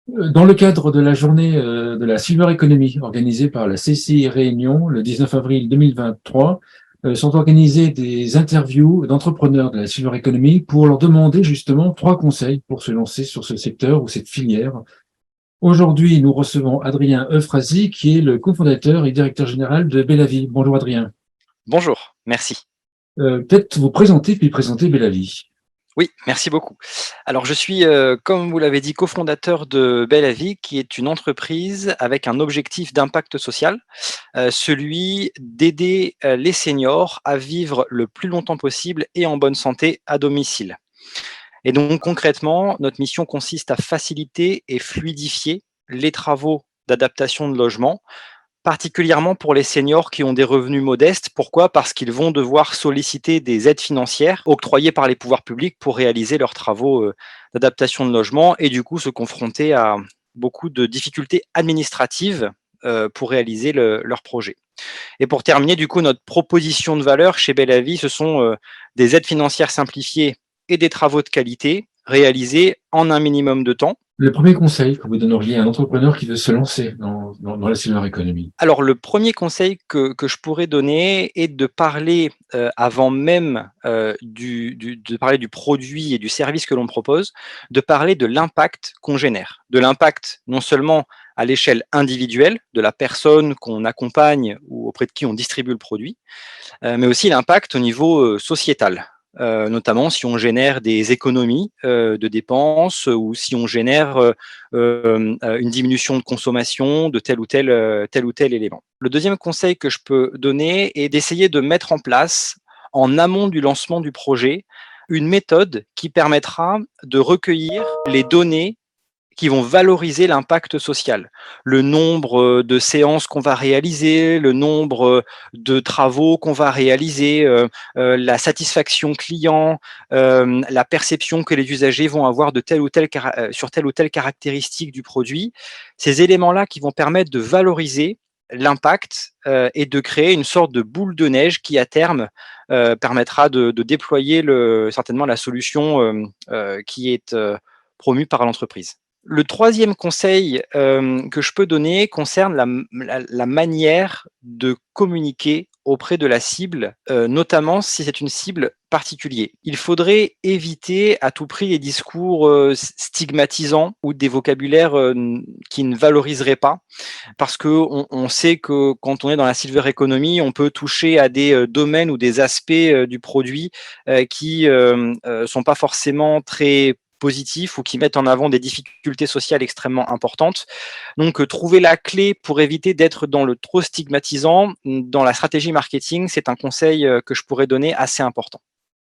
Dans le cadre de la journée de la Silver Economy organisée par la CCI Réunion le 19 avril 2023, sont organisées des interviews d'entrepreneurs de la Silver Economy pour leur demander justement 3 conseils pour se lancer sur ce secteur ou cette filière. Aujourd'hui, nous recevons Adrien Euphrasi, qui est le cofondateur et directeur général de Bellavie. Bonjour Adrien. Bonjour, merci. Peut-être vous présenter puis présenter Bellavie. Oui, merci beaucoup. Alors je suis, comme vous l'avez dit, cofondateur de Bellavie, qui est une entreprise avec un objectif d'impact social, celui d'aider, les seniors à vivre le plus longtemps possible et en bonne santé à domicile. Et donc concrètement, notre mission consiste à faciliter et fluidifier les travaux d'adaptation de logement, particulièrement pour les seniors qui ont des revenus modestes. Pourquoi? Parce qu'ils vont devoir solliciter des aides financières octroyées par les pouvoirs publics pour réaliser leurs travaux d'adaptation de logement et du coup se confronter à beaucoup de difficultés administratives pour réaliser leur projet. Et pour terminer, du coup, notre proposition de valeur chez Bellavie, ce sont des aides financières simplifiées et des travaux de qualité réalisés en un minimum de temps. Le premier conseil que vous donneriez à un entrepreneur qui veut se lancer dans la Silver Economy? Alors le premier conseil que je pourrais donner est de parler, avant même, de parler du produit et du service que l'on propose, de parler de l'impact qu'on génère. De l'impact non seulement à l'échelle individuelle de la personne qu'on accompagne ou auprès de qui on distribue le produit, mais aussi l'impact au niveau, sociétal. Notamment si on génère des économies, de dépenses ou si on génère, une diminution de consommation de tel ou tel élément. Le deuxième conseil que je peux donner est d'essayer de mettre en place, en amont du lancement du projet, une méthode qui permettra de recueillir les données qui vont valoriser l'impact social. Le nombre de séances qu'on va réaliser, le nombre de travaux qu'on va réaliser, la satisfaction client, la perception que les usagers vont avoir de sur telle ou telle caractéristique du produit. Ces éléments-là qui vont permettre de valoriser l'impact et de créer une sorte de boule de neige qui, à terme, permettra de déployer certainement la solution qui est promue par l'entreprise. Le troisième conseil que je peux donner concerne la manière de communiquer auprès de la cible, notamment si c'est une cible particulière. Il faudrait éviter à tout prix les discours stigmatisants ou des vocabulaires qui ne valoriseraient pas, parce qu'on sait que quand on est dans la silver economy, on peut toucher à des domaines ou des aspects du produit qui sont pas forcément très positifs ou qui mettent en avant des difficultés sociales extrêmement importantes. Donc, trouver la clé pour éviter d'être dans le trop stigmatisant dans la stratégie marketing, c'est un conseil que je pourrais donner assez important.